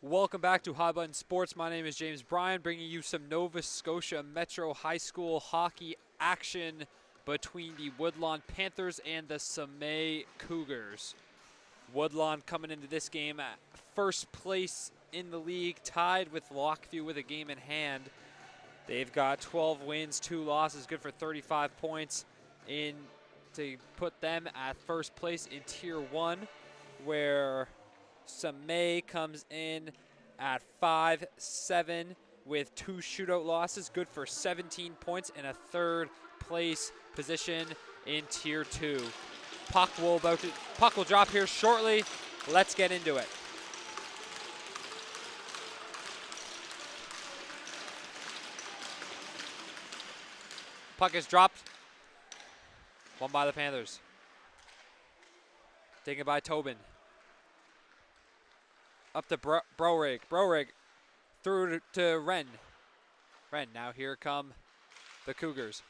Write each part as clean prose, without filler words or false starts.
Welcome back to High Button Sports. My name is James Bryan, bringing you some Nova Scotia Metro High School hockey action between the Woodlawn Panthers and the Sommet Cougars. Woodlawn coming into this game at first place in the league, tied with Lockview with a game in hand. They've got 12 wins, 2 losses, good for 35 points to put them at first place in Tier 1, where Sommet comes in at 5-7 with 2 shootout losses, good for 17 points and a third place position in Tier 2. Puck will drop here shortly. Let's get into it. Puck is dropped. Won by the Panthers. Taken by Tobin. Up to Brorig. Brorig through to Wren. Wren, now here come the Cougars.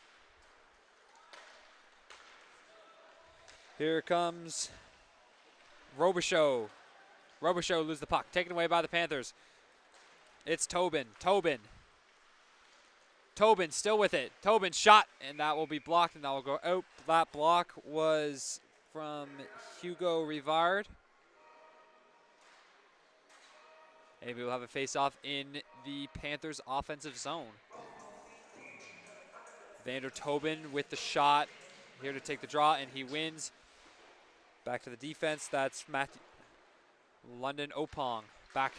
Here comes Robichaud. Robichaud loses the puck. Taken away by the Panthers. It's Tobin. Tobin still with it. Tobin shot, and that will be blocked, and that will go out. That block was from Hugo Rivard. Maybe we'll have a face-off in the Panthers' offensive zone. Vander Tobin with the shot, here to take the draw, and he wins. Back to the defense, that's London Opong. Back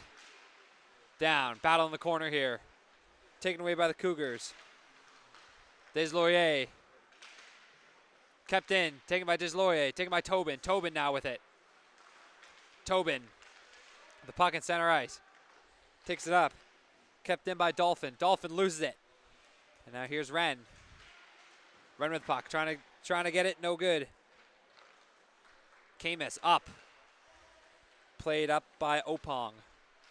down, battle in the corner here. Taken away by the Cougars. Deslauriers. Kept in, taken by Deslauriers, taken by Tobin. Tobin now with it. Tobin, the puck in center ice. Takes it up. Kept in by Dolphin. Dolphin loses it. And now here's Wren. Wren with the puck. Trying to get it. No good. Camus up. Played up by Opong.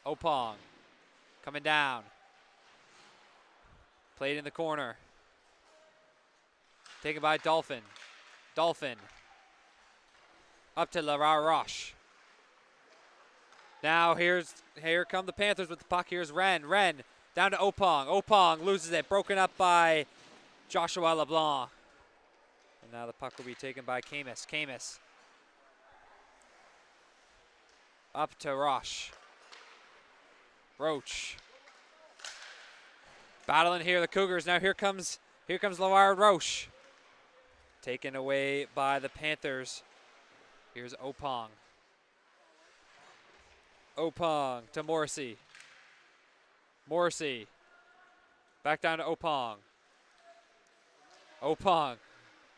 Opong coming down. Played in the corner. Taken by Dolphin. Dolphin. Up to Lara Roche. Now here come the Panthers with the puck. Here's Wren. Wren down to Opong. Opong loses it. Broken up by Joshua LeBlanc. And now the puck will be taken by Camus. Camus. Up to Roche. Roach. Battling here, the Cougars. Now here comes Lara Roche. Taken away by the Panthers. Here's Opong. Opong to Morrissey. Morrissey. Back down to Opong. Opong.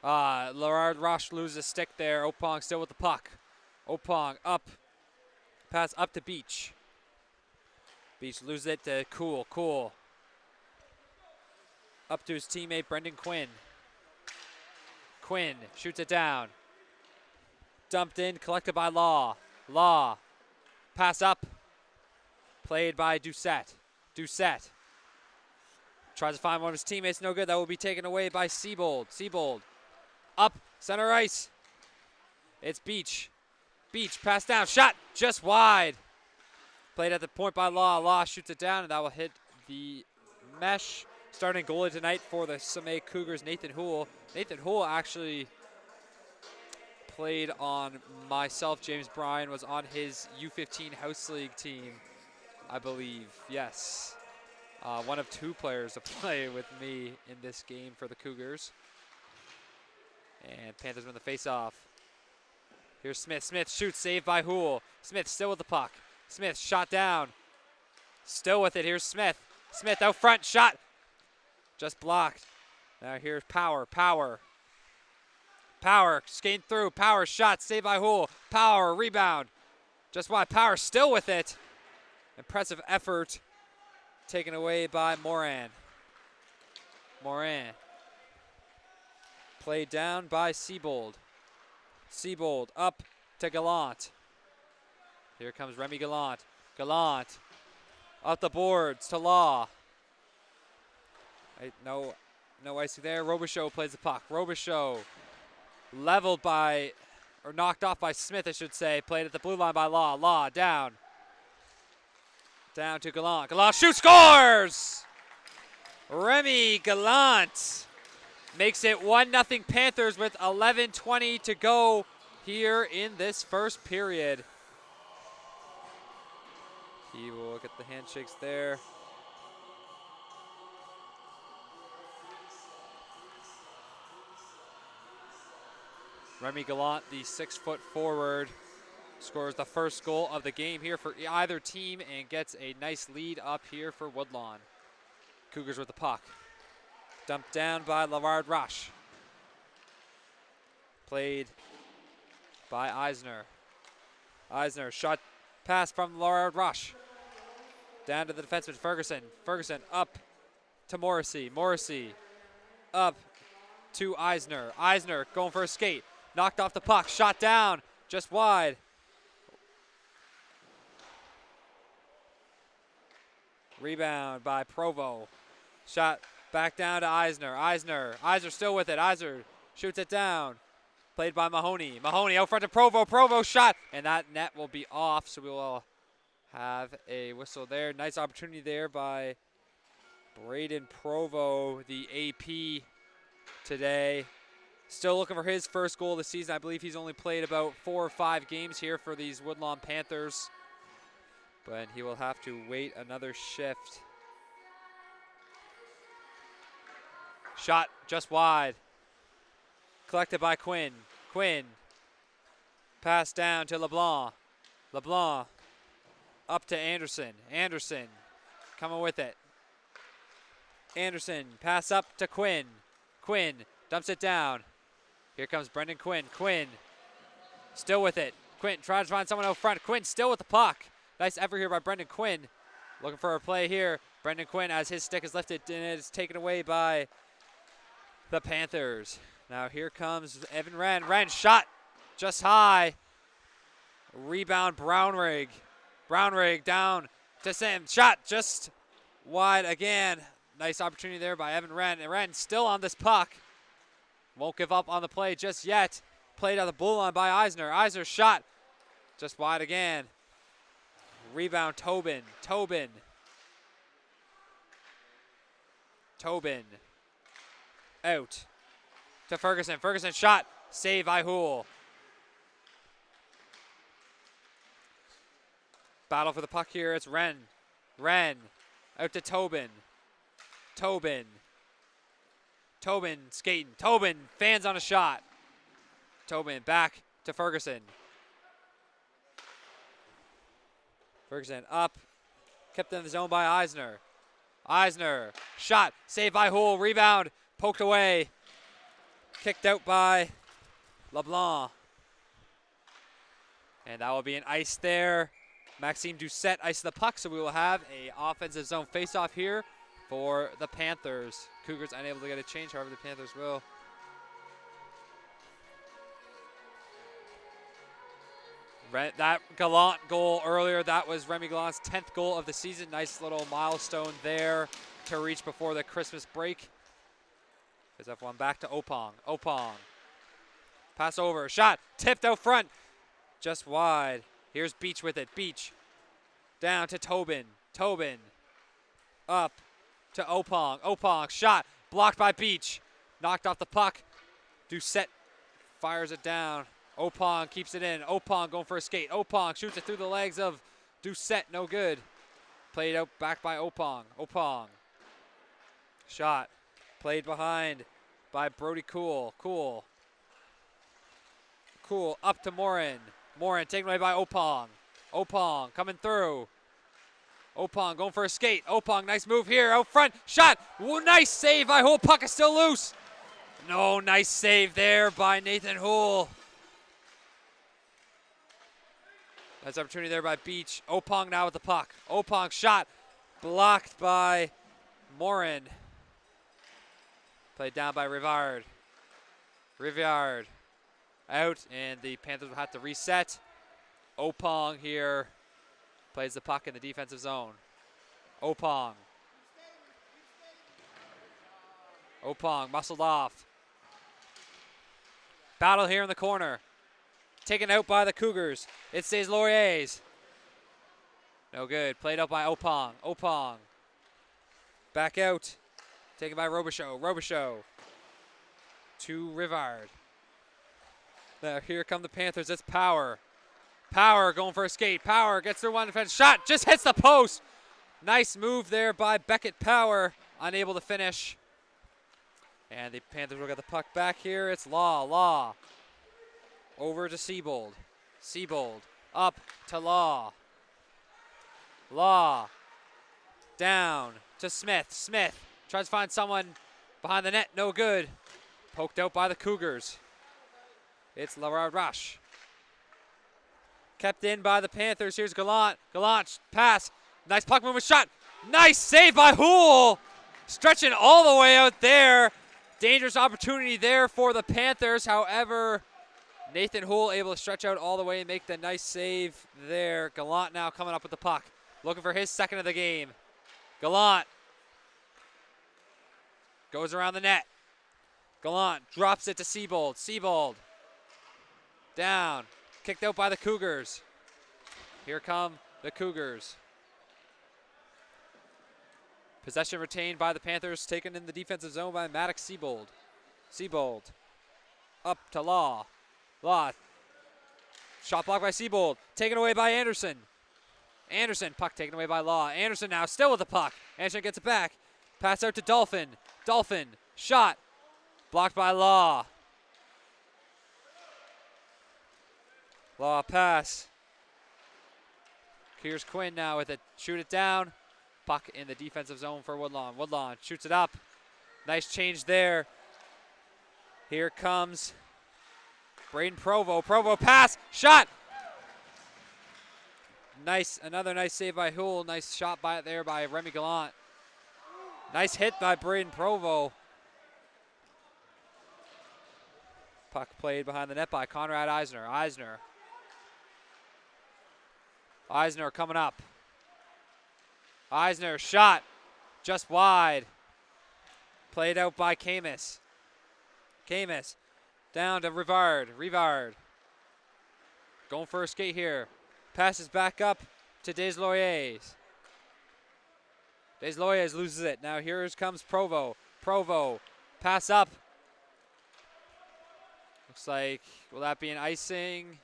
Lara Roche loses a stick there. Opong still with the puck. Opong up. Pass up to Beach. Beach loses it to Cool. Cool. Up to his teammate Brendan Quinn. Quinn shoots it down. Dumped in, collected by Law. Law. Pass up. Played by Doucette. Doucette. Tries to find one of his teammates. No good. That will be taken away by Siebold. Siebold. Up. Center ice. It's Beach. Beach. Pass down. Shot. Just wide. Played at the point by Law. Law shoots it down, and that will hit the mesh. Starting goalie tonight for the Sommet Cougars, Nathan Houle. Nathan Houle actually played on myself. James Bryan was on his U15 House League team, I believe. Yes. One of 2 players to play with me in this game for the Cougars. And Panthers win the face-off. Here's Smith. Smith shoots, saved by Houle. Smith still with the puck. Smith shot down. Still with it. Here's Smith. Smith out front, shot. Just blocked. Now here's Power. Power. Power skating through. Power shot. Saved by Houle. Power rebound. Just wide. Power still with it. Impressive effort. Taken away by Moran. Moran. Played down by Siebold. Siebold up to Gallant. Here comes Remy Gallant. Gallant. Up the boards to Law. No icing there. Robichaud plays the puck. Robichaud leveled by, or knocked off by Smith, I should say. Played at the blue line by Law. Law down. Down to Gallant. Gallant shoots, scores! Remy Gallant makes it 1-0 Panthers with 11:20 to go here in this first period. He will get the handshakes there. Remy Gallant, the 6-foot forward, scores the first goal of the game here for either team and gets a nice lead up here for Woodlawn. Cougars with the puck. Dumped down by Lavard Roche. Played by Eisner. Eisner, shot pass from Lavard Roche. Down to the defenseman, Ferguson. Ferguson up to Morrissey. Morrissey up to Eisner. Eisner going for a skate. Knocked off the puck, shot down, just wide. Rebound by Provo. Shot back down to Eisner. Eisner still with it. Eisner shoots it down. Played by Mahoney. Mahoney out front to Provo. Provo shot, and that net will be off, so we will have a whistle there. Nice opportunity there by Braden Provo, the AP today. Still looking for his first goal of the season. I believe he's only played about 4 or 5 games here for these Woodlawn Panthers. But he will have to wait another shift. Shot just wide. Collected by Quinn. Quinn. Pass down to LeBlanc. LeBlanc up to Anderson. Anderson coming with it. Anderson pass up to Quinn. Quinn dumps it down. Here comes Brendan Quinn. Quinn still with it. Quinn tries to find someone out front. Quinn still with the puck. Nice effort here by Brendan Quinn. Looking for a play here. Brendan Quinn, as his stick is lifted, and it is taken away by the Panthers. Now here comes Evan Wren. Wren shot just high. Rebound Brownrigg. Brownrigg down to Sam. Shot just wide again. Nice opportunity there by Evan Wren. And Wren still on this puck. Won't give up on the play just yet. Played out the blue line by Eisner. Eisner shot just wide again. Rebound Tobin. Tobin. Tobin. Out to Ferguson. Ferguson shot. Save Ihul. Battle for the puck here. It's Wren. Wren out to Tobin. Tobin. Tobin skating. Tobin fans on a shot. Tobin back to Ferguson. Ferguson up. Kept in the zone by Eisner. Eisner shot. Saved by Hull. Rebound. Poked away. Kicked out by LeBlanc. And that will be an ice there. Maxime Doucette iced the puck, so we will have a offensive zone faceoff here for the Panthers. Cougars unable to get a change, however the Panthers will. That Gallant goal earlier, that was Remy Gallant's 10th goal of the season. Nice little milestone there to reach before the Christmas break. As F1 back to Opong. Opong. Pass over, shot, tipped out front. Just wide. Here's Beach with it. Beach. Down to Tobin. Tobin. Up to Opong. Opong. Shot. Blocked by Beach. Knocked off the puck. Doucette fires it down. Opong keeps it in. Opong going for a skate. Opong shoots it through the legs of Doucette. No good. Played out back by Opong. Opong. Shot. Played behind by Brody Cool. Cool. Cool up to Morin. Morin taken away by Opong. Opong coming through. Opong going for a skate. Opong, nice move here out front. Shot. Ooh, nice save by Hull. Puck is still loose. No, nice save there by Nathan Hull. Nice opportunity there by Beach. Opong now with the puck. Opong shot. Blocked by Morin. Played down by Rivard. Rivard out, and the Panthers will have to reset. Opong here plays the puck in the defensive zone. Opong. Opong muscled off. Battle here in the corner. Taken out by the Cougars. It stays Laurier's. No good. Played out by Opong. Opong. Back out. Taken by Robichaud. Robichaud. To Rivard. Now here come the Panthers. It's Power. Power going for a skate. Power gets through one defense. Shot just hits the post. Nice move there by Beckett Power. Unable to finish. And the Panthers will get the puck back here. It's Law. Law. Over to Siebold. Siebold. Up to Law. Law. Down to Smith. Smith tries to find someone behind the net. No good. Poked out by the Cougars. It's Rush. Kept in by the Panthers. Here's Gallant. Gallant pass. Nice puck movement shot. Nice save by Houle. Stretching all the way out there. Dangerous opportunity there for the Panthers. However, Nathan Houle able to stretch out all the way and make the nice save there. Gallant now coming up with the puck. Looking for his second of the game. Gallant goes around the net. Gallant drops it to Siebold. Siebold down. Kicked out by the Cougars. Here come the Cougars. Possession retained by the Panthers, taken in the defensive zone by Maddox Siebold. Siebold up to Law. Law. Shot blocked by Siebold. Taken away by Anderson. Anderson, puck taken away by Law. Anderson now still with the puck. Anderson gets it back. Pass out to Dolphin. Dolphin, shot. Blocked by Law. Law pass. Here's Quinn now with it. Shoot it down. Puck in the defensive zone for Woodlawn. Woodlawn shoots it up. Nice change there. Here comes Braden Provo. Provo pass. Shot. Nice. Another nice save by Houle. Nice shot there by Remy Gallant. Nice hit by Braden Provo. Puck played behind the net by Conrad Eisner. Eisner coming up. Eisner shot just wide. Played out by Camus. Camus down to Rivard. Rivard going for a skate here. Passes back up to Desloyers. Desloyers loses it. Now here comes Provo. Provo pass up. Looks like, will that be an icing?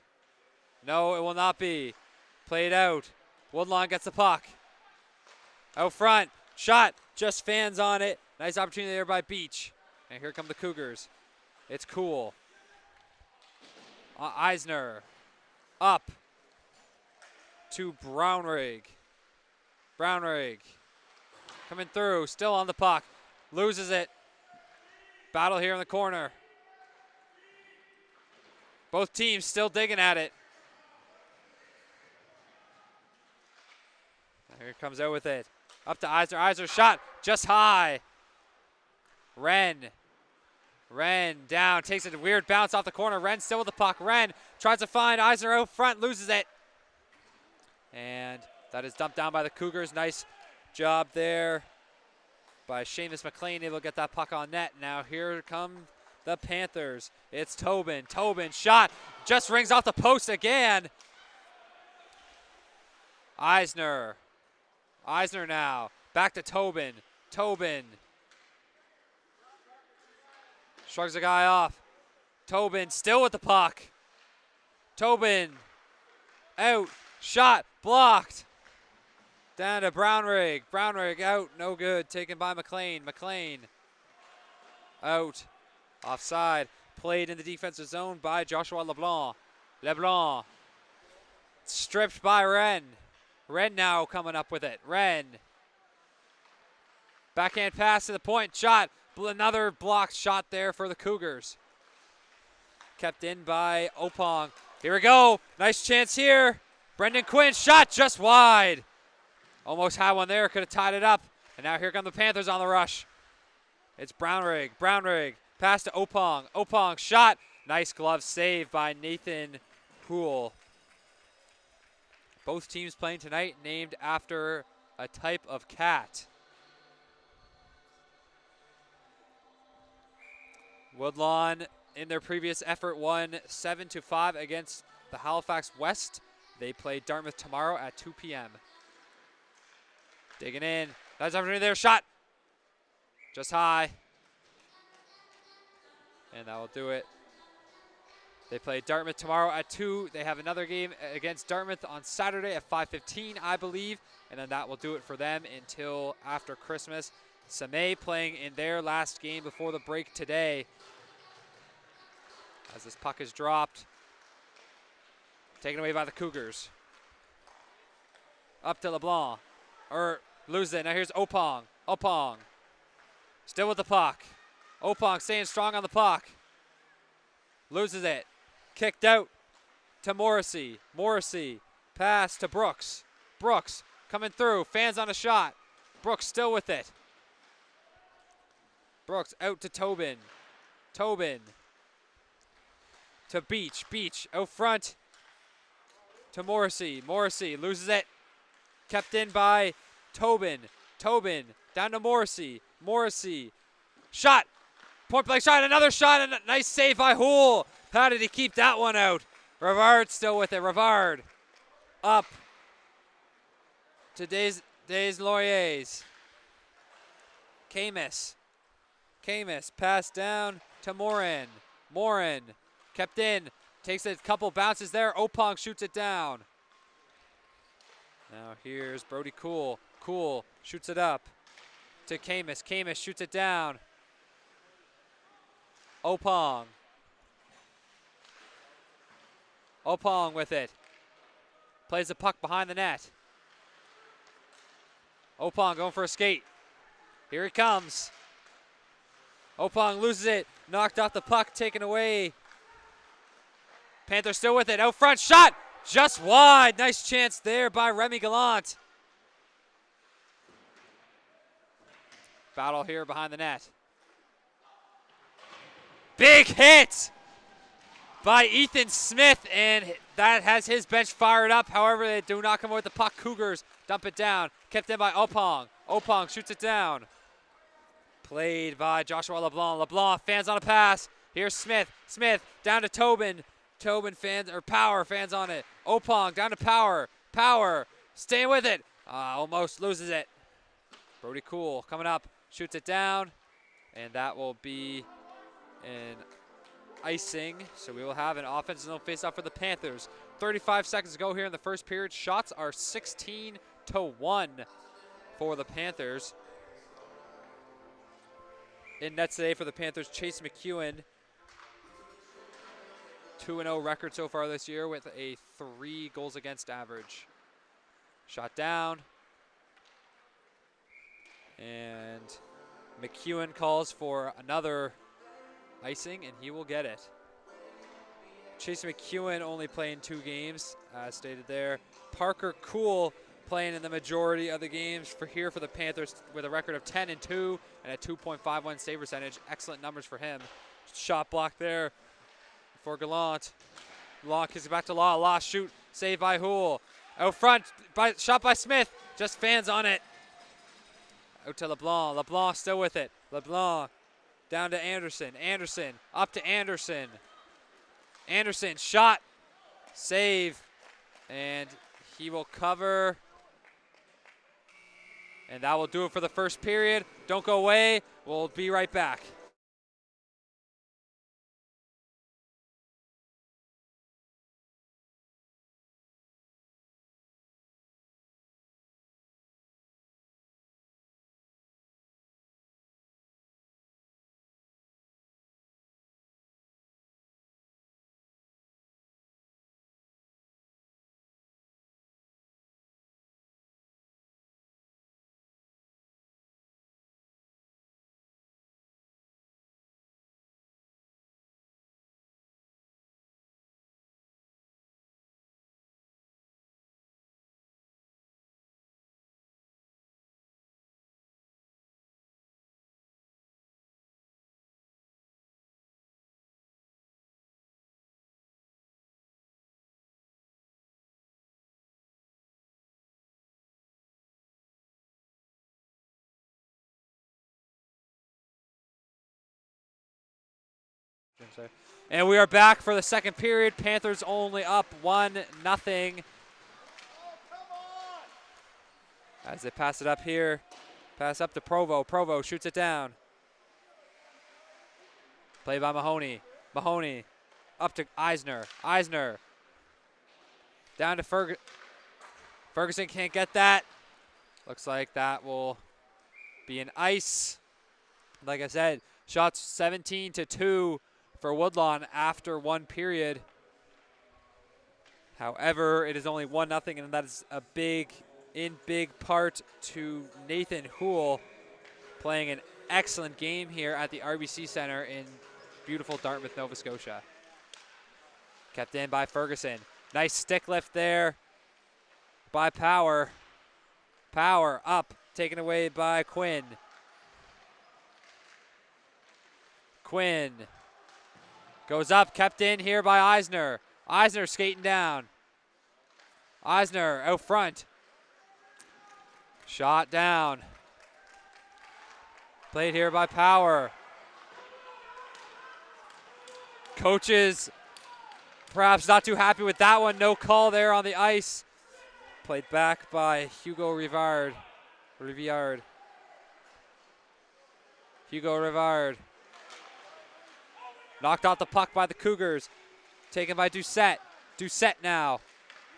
No, it will not be. Played out. Woodlawn gets the puck. Out front. Shot. Just fans on it. Nice opportunity there by Beach. And here come the Cougars. It's Cool. Eisner. Up to Brownrigg. Brownrigg. Coming through. Still on the puck. Loses it. Battle here in the corner. Both teams still digging at it. Here it comes out with it. Up to Eisner. Eisner shot just high. Wren down. Takes a weird bounce off the corner. Wren still with the puck. Wren tries to find Eisner out front. Loses it. And that is dumped down by the Cougars. Nice job there by Seamus McLean. Able to get that puck on net. Now here come the Panthers. It's Tobin. Tobin shot. Just rings off the post again. Eisner. Eisner now. Back to Tobin. Tobin. Shrugs the guy off. Tobin still with the puck. Tobin. Out. Shot. Blocked. Down to Brownrigg. Brownrigg out. No good. Taken by McLean. McLean. Out. Offside. Played in the defensive zone by Joshua LeBlanc. LeBlanc. Stripped by Wren. Wren now coming up with it. Wren. Backhand pass to the point. Shot. Another blocked shot there for the Cougars. Kept in by Opong. Here we go. Nice chance here. Brendan Quinn. Shot just wide. Almost had one there. Could have tied it up. And now here come the Panthers on the rush. It's Brownrigg. Brownrigg. Pass to Opong. Opong shot. Nice glove save by Nathan Houle. Both teams playing tonight named after a type of cat. Woodlawn in their previous effort won 7-5 against the Halifax West. They play Dartmouth tomorrow at 2 p.m. Digging in. That's opportunity there. Shot. Just high. And that will do it. They play Dartmouth tomorrow at 2. They have another game against Dartmouth on Saturday at 5:15, I believe. And then that will do it for them until after Christmas. Sommet playing in their last game before the break today. As this puck is dropped. Taken away by the Cougars. Up to LeBlanc. Or lose it. Now here's Opong. Opong. Still with the puck. Opong staying strong on the puck. Loses it. Kicked out to Morrissey. Morrissey. Pass to Brooks. Brooks coming through. Fans on a shot. Brooks still with it. Brooks out to Tobin. Tobin. To Beach. Beach out front to Morrissey. Morrissey loses it. Kept in by Tobin. Tobin down to Morrissey. Morrissey. Shot. Point blank shot. Another shot and a nice save by Houle. How did he keep that one out? Rivard still with it. Rivard up to Des Lauriers. Camus. Camus passed down to Morin. Morin kept in. Takes a couple bounces there. Opong shoots it down. Now here's Brody Cool. Cool shoots it up to Camus. Camus shoots it down. Opong. Opong with it. Plays the puck behind the net. Opong going for a skate. Here he comes. Opong loses it. Knocked off the puck, taken away. Panthers still with it. Out front, shot! Just wide. Nice chance there by Remy Gallant. Battle here behind the net. Big hit by Ethan Smith, and that has his bench fired up. However, they do not come away with the puck. Cougars dump it down. Kept in by Opong. Opong shoots it down. Played by Joshua LeBlanc. LeBlanc fans on a pass. Here's Smith. Smith down to Tobin. Tobin fans, or Power fans on it. Opong down to Power. Power staying with it. Almost loses it. Brody Cool coming up. Shoots it down. And that will be an icing. So we will have an offensive zone face-off for the Panthers. 35 seconds to go here in the first period. Shots are 16-1 for the Panthers. In net today for the Panthers, Chase McEwen. 2-0 record so far this year with a 3 goals against average. Shot down. And McEwen calls for another icing, and he will get it. Chase McEwen only playing 2 games, as stated there. Parker Cool playing in the majority of the games for the Panthers with a record of 10-2 and a 2.51 save percentage. Excellent numbers for him. Shot block there for Gallant. Law kicks it back to Law. Law shoot. Save by Houle. Out front. Shot by Smith. Just fans on it. Out to LeBlanc. LeBlanc still with it. LeBlanc down to Anderson. Anderson up to Anderson. Anderson shot. Save. And he will cover. And that will do it for the first period. Don't go away. We'll be right back. And we are back for the second period. Panthers only up 1-0. As they pass it up here. Pass up to Provo. Provo shoots it down. Play by Mahoney. Mahoney up to Eisner. Eisner down to Ferguson. Ferguson can't get that. Looks like that will be an ice. Like I said, shots 17-2 for Woodlawn after one period. However, it is only 1-0, and that is a big part to Nathan Houle playing an excellent game here at the RBC Center in beautiful Dartmouth, Nova Scotia. Kept in by Ferguson. Nice stick lift there by Power. Power up, taken away by Quinn. Quinn goes up, kept in here by Eisner. Eisner skating down. Eisner out front. Shot down. Played here by Power. Coaches perhaps not too happy with that one. No call there on the ice. Played back by Hugo Rivard. Hugo Rivard. Knocked off the puck by the Cougars. Taken by Doucette. Doucette now.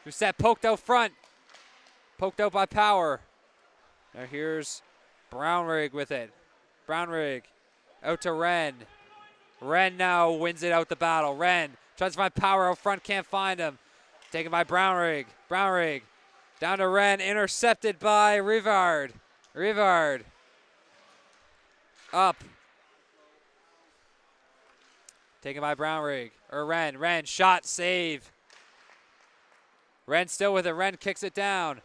Doucette poked out front. Poked out by Power. Now here's Brownrigg with it. Brownrigg out to Wren. Wren now wins it out the battle. Wren tries to find Power out front, can't find him. Taken by Brownrigg. Brownrigg down to Wren, intercepted by Rivard. Rivard up. Taken by Brownrigg, or Wren. Wren, shot, save. Wren still with it. Wren kicks it down.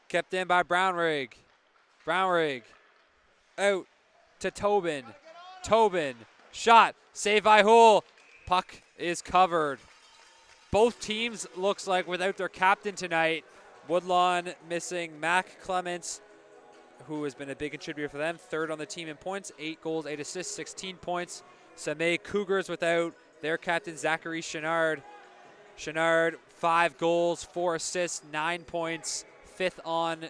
Kept in by Brownrigg. Brownrigg out to Tobin. Tobin, shot, save by Houle. Puck is covered. Both teams looks like without their captain tonight. Woodlawn missing Mac Clements, who has been a big contributor for them. Third on the team in points, 8 goals, 8 assists, 16 points. Sommet Cougars without their captain, Zachary Chenard. Chenard, 5 goals, 4 assists, 9 points, 5th on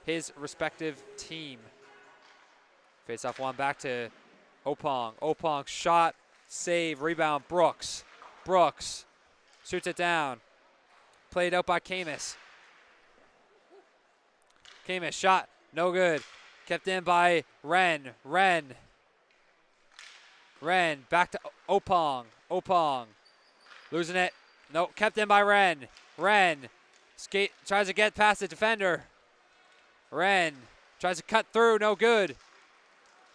his respective team. Face off one back to Opong. Opong, shot, save, rebound, Brooks. Brooks shoots it down. Played out by Camus. Camus, shot, no good. Kept in by Wren. Wren back to Opong. Opong losing it. No, kept in by Wren. Wren tries to get past the defender. Wren tries to cut through, no good.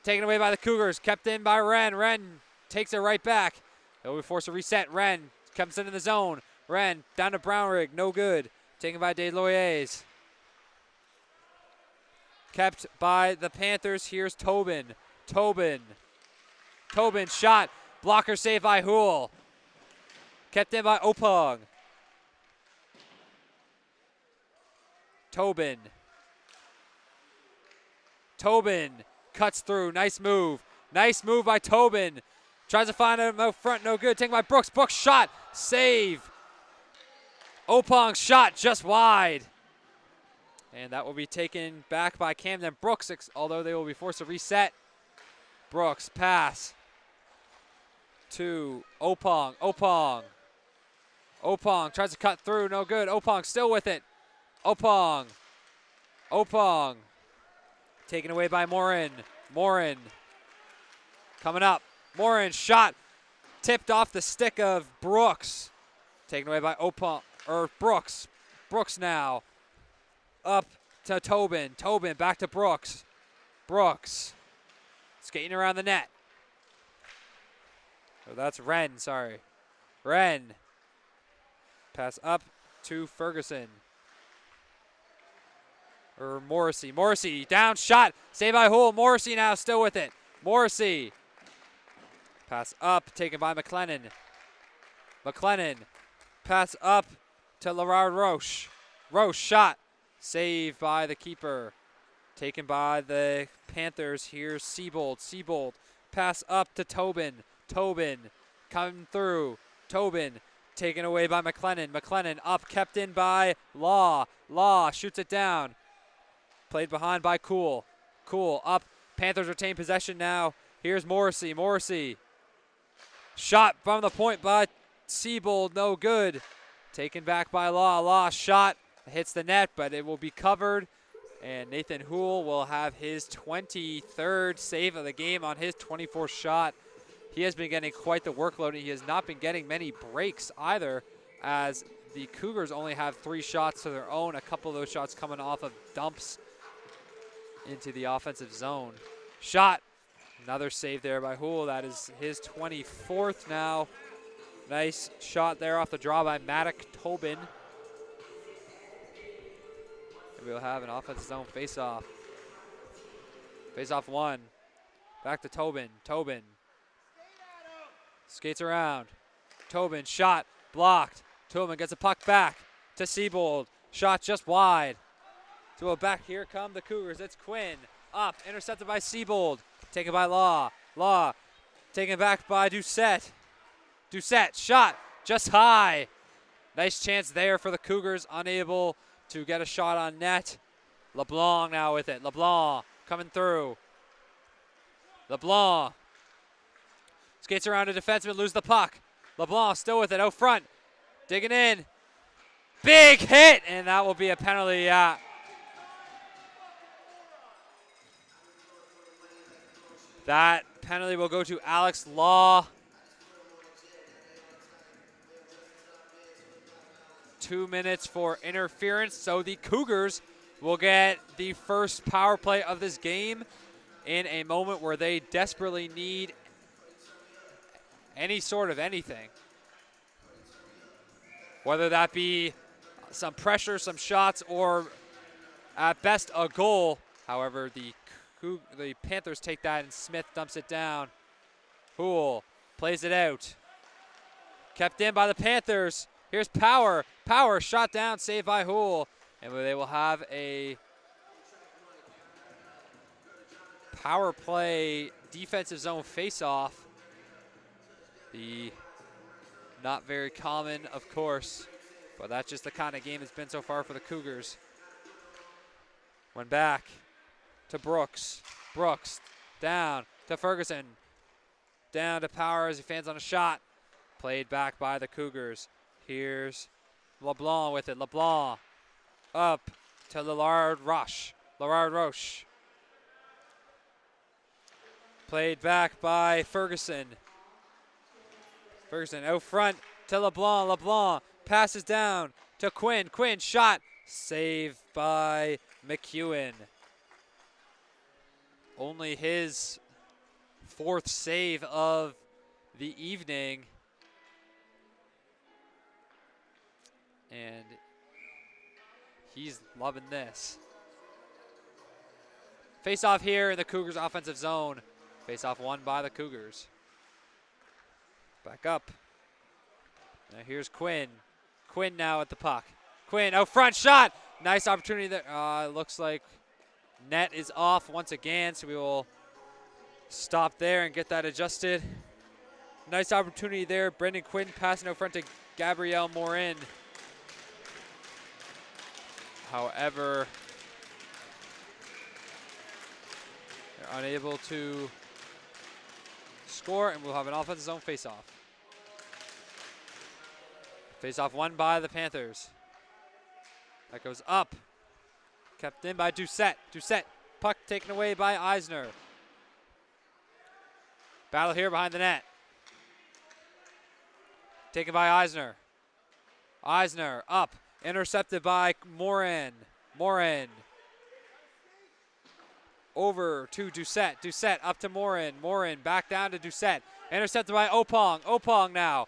Taken away by the Cougars, kept in by Wren. Wren takes it right back. They'll be forced to reset. Wren comes into the zone. Wren down to Brownrigg, no good. Taken by Desloyers. Kept by the Panthers. Here's Tobin. Tobin shot. Blocker save by Houle. Kept in by Opong. Tobin cuts through. Nice move. Nice move by Tobin. Tries to find him out front. No good. Taken by Brooks. Brooks shot. Save. Opong's shot just wide. And that will be taken back by Camden Brooks, although they will be forced to reset. Brooks pass to Opong. Opong tries to cut through. No good. Opong still with it. Opong taken away by Morin. Morin coming up. Morin shot tipped off the stick of Brooks. Taken away by Brooks. Brooks now up to Tobin. Tobin back to Brooks. Brooks skating around the net. Oh, that's Wren, sorry. Wren. Pass up to Ferguson. Or Morrissey. Morrissey down, shot. Saved by Houle. Morrissey now still with it. Morrissey. Pass up, taken by McLennan. McLennan. Pass up to Lerard Roche. Roche shot. Saved by the keeper. Taken by the Panthers. Here's Siebold. Siebold. Pass up to Tobin. Tobin coming through. Tobin taken away by McLennan. McLennan up, kept in by Law. Law shoots it down. Played behind by Cool. Cool up. Panthers retain possession now. Here's Morrissey. Morrissey. Shot from the point by Siebold. No good. Taken back by Law. Law shot. Hits the net, but it will be covered. And Nathan Houle will have his 23rd save of the game on his 24th shot. He has been getting quite the workload, and he has not been getting many breaks either, as the Cougars only have 3 shots to their own, a couple of those shots coming off of dumps into the offensive zone. Shot, another save there by Houle. That is his 24th now. Nice shot there off the draw by Maddock Tobin. And we'll have an offensive zone face-off. Face-off 1. Back to Tobin. Tobin skates around. Tobin shot, blocked. Tobin gets a puck back to Siebold. Shot just wide. So back here come the Cougars. It's Quinn. Up, intercepted by Siebold. Taken by Law. Law taken back by Doucette. Doucette shot just high. Nice chance there for the Cougars. Unable to get a shot on net. LeBlanc now with it. LeBlanc coming through. LeBlanc skates around a defenseman, lose the puck. LeBlanc still with it out front. Digging in. Big hit, and that will be a penalty. That penalty will go to Alex Law. 2 minutes for interference, so the Cougars will get the first power play of this game in a moment where they desperately need any sort of anything. Whether that be some pressure, some shots, or at best a goal. However, the Panthers take that and Smith dumps it down. Houle plays it out. Kept in by the Panthers. Here's Power. Power shot down, saved by Houle. And they will have a power play defensive zone face-off. The not very common, of course, but that's just the kind of game it's been so far for the Cougars. Went back to Brooks. Brooks down to Ferguson. Down to Power as he fans on a shot. Played back by the Cougars. Here's LeBlanc with it. LeBlanc up to Lillard Roche. Lillard Roche. Played back by Ferguson. Ferguson out front to LeBlanc. LeBlanc passes down to Quinn. Quinn shot. Saved by McEwen. Only his 4th save of the evening. And he's loving this. Face off here in the Cougars offensive zone. Face off won by the Cougars. Back up. Now here's Quinn. Quinn now at the puck. Quinn out front shot. Nice opportunity there. Looks like net is off once again, so we will stop there and get that adjusted. Nice opportunity there. Brendan Quinn passing out front to Gabrielle Morin. However, they're unable to score, and we'll have an offensive zone face-off. Face-off won by the Panthers. That goes up. Kept in by Doucette. Doucette, puck taken away by Eisner. Battle here behind the net. Taken by Eisner. Eisner up. Intercepted by Morin. Morin. Over to Doucette. Doucette up to Morin. Morin back down to Doucette. Intercepted by Opong. Opong now.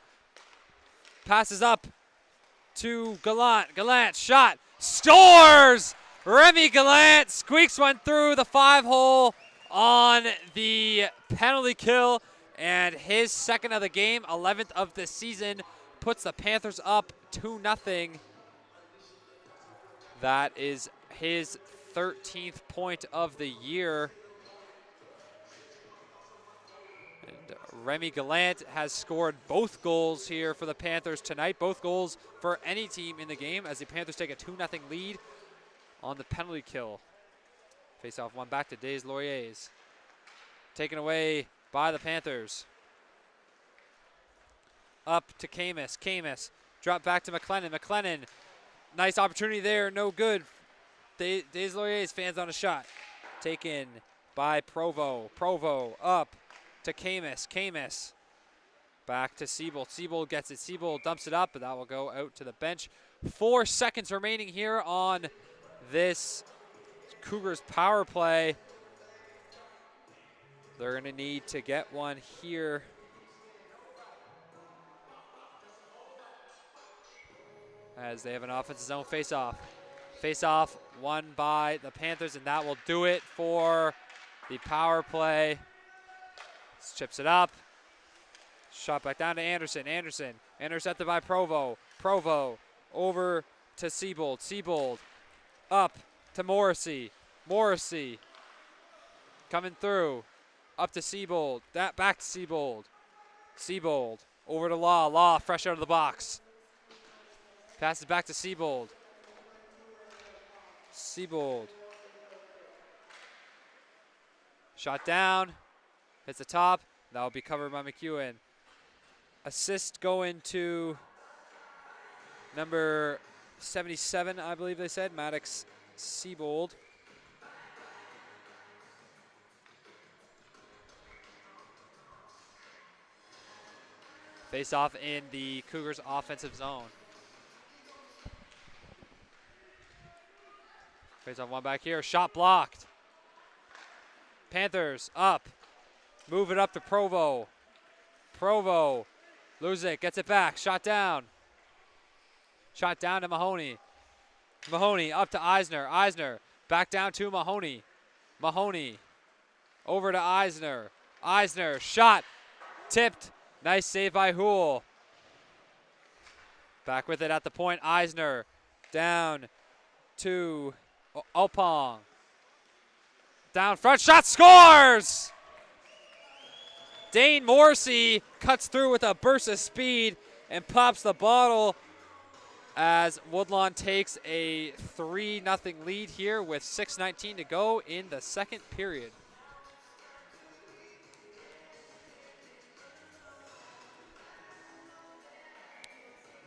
Passes up to Gallant. Gallant shot. Scores! Remy Gallant squeaks one through the 5-hole on the penalty kill. And his 2nd of the game, 11th of the season, puts the Panthers up 2-0. That is his 13th point of the year. And Remy Gallant has scored both goals here for the Panthers tonight. Both goals for any team in the game as the Panthers take a 2-0 lead on the penalty kill. Face off one back to Des Lauriers. Taken away by the Panthers. Up to Camus. Camus. Drop back to McLennan. McLennan. Nice opportunity there. No good. Des Lauriers fans on a shot. Taken by Provo. Provo up to Camus. Camus. Back to Siebold. Siebold gets it. Siebold dumps it up, but that will go out to the bench. 4 seconds remaining here on this Cougars power play. They're going to need to get one here. As they have an offensive zone face-off. Face-off won by the Panthers, and that will do it for the power play. Chips it up. Shot back down to Anderson. Anderson intercepted by Provo. Provo over to Siebold. Siebold up to Morrissey. Morrissey coming through. Up to Siebold. That back to Siebold. Siebold over to Law. Law fresh out of the box. Passes back to Siebold. Siebold. Shot down. Hits the top. That will be covered by McEwen. Assist going to number 77, I believe they said, Maddox Siebold. Face off in the Cougars offensive zone. Face off one back here. Shot blocked. Panthers up. Move it up to Provo. Provo. Lose it. Gets it back. Shot down. Shot down to Mahoney. Mahoney up to Eisner. Eisner back down to Mahoney. Mahoney over to Eisner. Eisner shot. Tipped. Nice save by Houle. Back with it at the point. Eisner down to Opong. Down front. Shot scores! Dane Morrissey cuts through with a burst of speed and pops the bottle as Woodlawn takes a 3-0 lead here with 6:19 to go in the second period.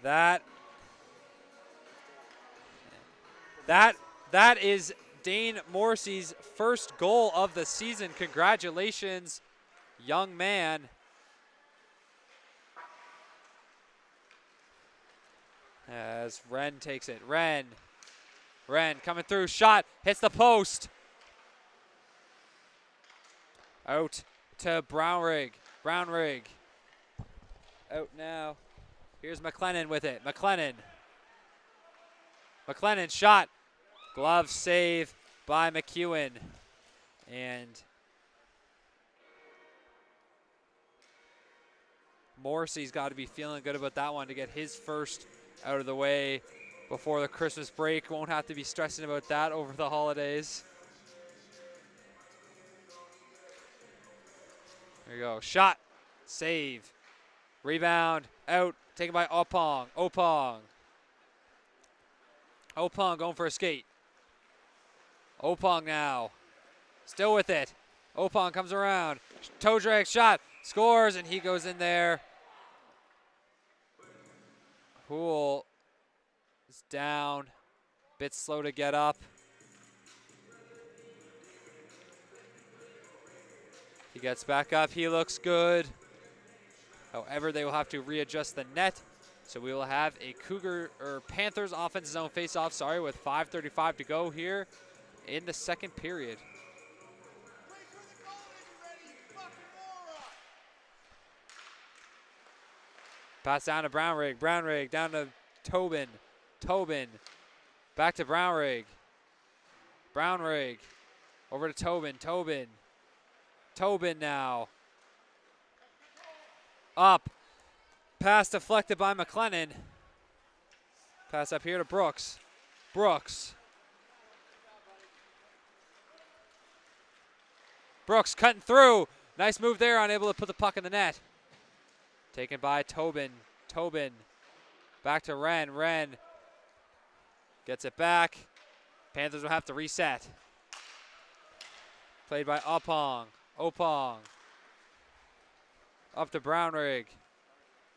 That is Dane Morrissey's first goal of the season. Congratulations, young man. As Wren takes it. Wren coming through. Shot. Hits the post. Out to Brownrigg. Brownrigg. Out now. Here's McLennan with it. McLennan shot. Glove save by McEwen. And Morrissey's got to be feeling good about that one to get his first out of the way before the Christmas break. Won't have to be stressing about that over the holidays. There you go. Shot. Save. Rebound. Out. Taken by Opong. Opong going for a skate. Opong now. Still with it. Opong comes around. Toe drag shot. Scores, and he goes in there. Houle is down. Bit slow to get up. He gets back up. He looks good. However, they will have to readjust the net. So we will have a Panthers offensive zone face-off, with 5:35 to go here in the second period. Pass down to Brownrigg. Brownrigg down to Tobin. Tobin back to Brownrigg. Brownrigg over to Tobin. Tobin now. Up. Pass deflected by McLennan. Pass up here to Brooks. Brooks cutting through. Nice move there, unable to put the puck in the net. Taken by Tobin. Tobin. Back to Wren. Wren gets it back. Panthers will have to reset. Played by Opong. Opong. Up to Brownrigg.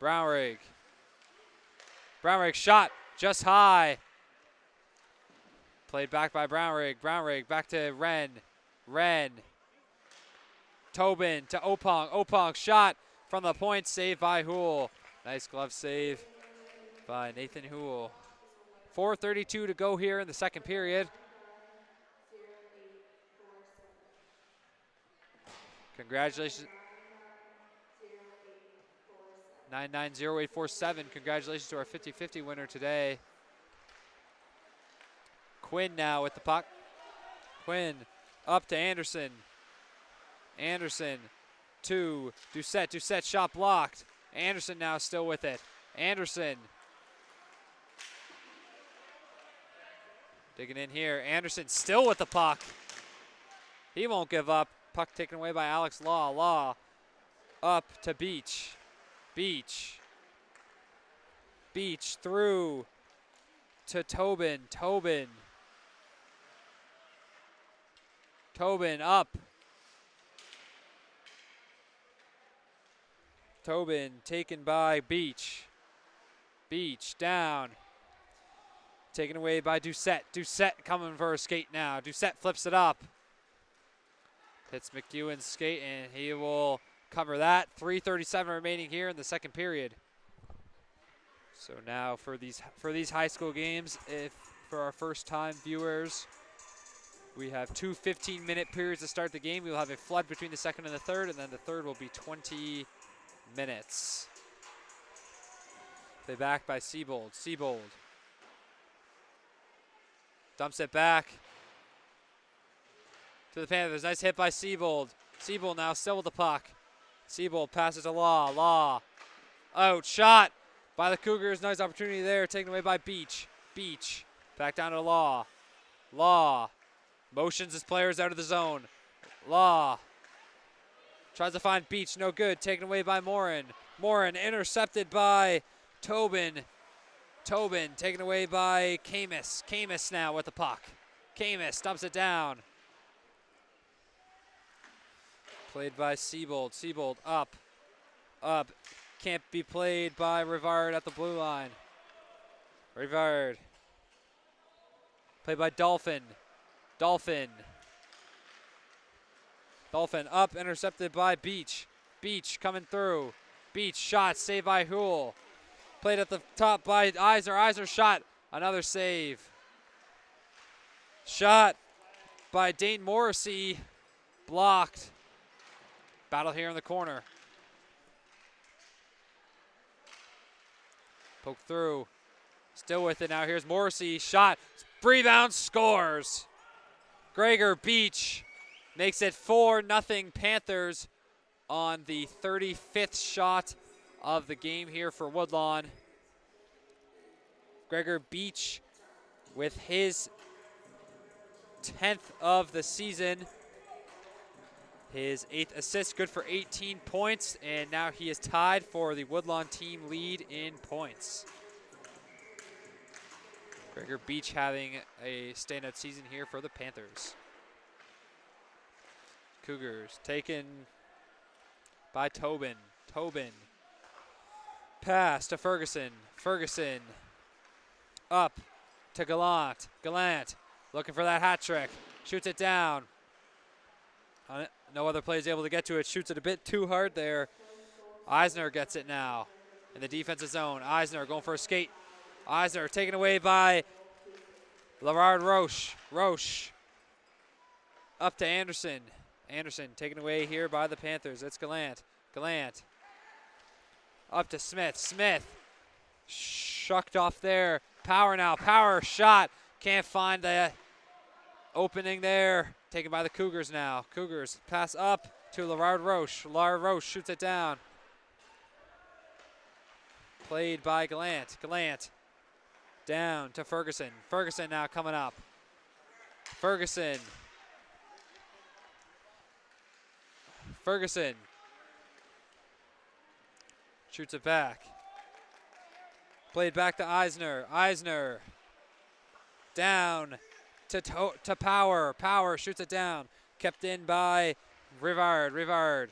Brownrigg. Brownrigg shot just high. Played back by Brownrigg. Brownrigg back to Wren. Wren. Tobin to Opong. Opong shot from the point, saved by Houle. Nice glove save by Nathan Houle. 4:32 to go here in the second period. Congratulations. 990-847. Congratulations to our 50-50 winner today. Quinn now with the puck. Quinn up to Anderson. Anderson to Doucette. Doucette shot blocked. Anderson now still with it. Anderson. Digging in here. Anderson still with the puck. He won't give up. Puck taken away by Alex Law. Law up to Beach. Beach. Beach through to Tobin. Tobin. Tobin up. Tobin taken by Beach. Beach down. Taken away by Doucette. Doucette coming for a skate now. Doucette flips it up. Hits McEwen's skate, and he will cover that. 3:37 remaining here in the second period. So now for these high school games, for our first-time viewers, we have two 15-minute periods to start the game. We will have a flood between the second and the third, and then the third will be 20 minutes. Play back by Siebold. Siebold dumps it back to the Panthers. Nice hit by Siebold. Siebold now still with the puck. Siebold passes to Law. Law out. Shot by the Cougars. Nice opportunity there. Taken away by Beach. Beach back down to Law. Law motions his players out of the zone. Law tries to find Beach. No good. Taken away by Morin. Morin intercepted by Tobin. Tobin taken away by Camus. Camus now with the puck. Camus dumps it down. Played by Siebold. Siebold up. Up. Can't be played by Rivard at the blue line. Rivard. Played by Dolphin. Dolphin. Dolphin up. Intercepted by Beach. Beach coming through. Beach shot. Saved by Houle. Played at the top by Eisner. Eisner shot. Another save. Shot by Dane Morrissey. Blocked. Battle here in the corner. Poke through. Still with it now. Here's Morrissey. Shot. Rebound. Scores. Gregor Beach makes it 4-0 Panthers on the 35th shot of the game here for Woodlawn. Gregor Beach with his 10th of the season. His 8th assist, good for 18 points, and now he is tied for the Woodlawn team lead in points. Gregor Beach having a standout season here for the Panthers. Cougars taken by Tobin. Tobin. Pass to Ferguson. Ferguson up to Gallant. Gallant looking for that hat trick. Shoots it down. No other player is able to get to it. Shoots it a bit too hard there. Eisner gets it now in the defensive zone. Eisner going for a skate. Eisner taken away by Lavard Roche. Roche up to Anderson. Anderson taken away here by the Panthers. It's Gallant. Gallant up to Smith. Smith shucked off there. Power now. Power shot. Can't find the opening there. Taken by the Cougars now. Cougars pass up to Lavard Roche. Lavard Roche shoots it down. Played by Gallant. Gallant down to Ferguson. Ferguson now coming up. Ferguson Ferguson. Shoots it back. Played back to Eisner. Eisner. Down to Power. Power shoots it down. Kept in by Rivard. Rivard.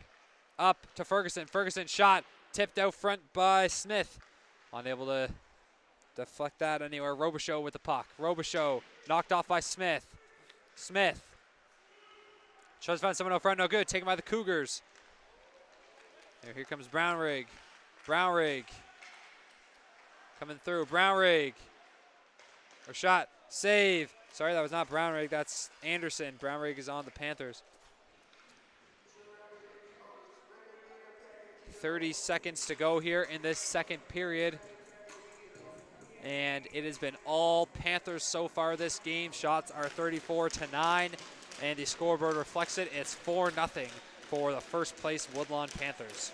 Up to Ferguson. Ferguson shot. Tipped out front by Smith. Unable to deflect that anywhere. Robichaud with the puck. Robichaud knocked off by Smith. Smith. Tries to find someone out front. No good. Taken by the Cougars. Here comes Brownrigg. Brownrigg. Coming through. Brownrigg. Or shot. Save. Sorry, that was not Brownrigg. That's Anderson. Brownrigg is on the Panthers. 30 seconds to go here in this second period. And it has been all Panthers so far this game. Shots are 34-9, and the scoreboard reflects it. It's 4-0 for the first place Woodlawn Panthers.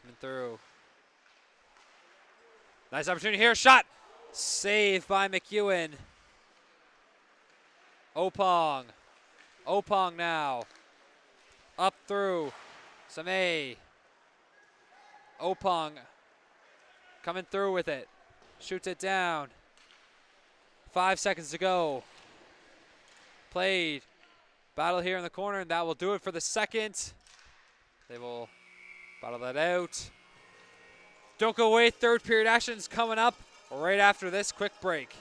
Coming through. Nice opportunity here. Shot. Saved by McEwen. Opong. Opong now. Up through. Sommet. Opong coming through with it. Shoots it down. 5 seconds to go. Played. Battle here in the corner, and that will do it for the second. They will battle that out. Don't go away. Third period action is coming up right after this quick break.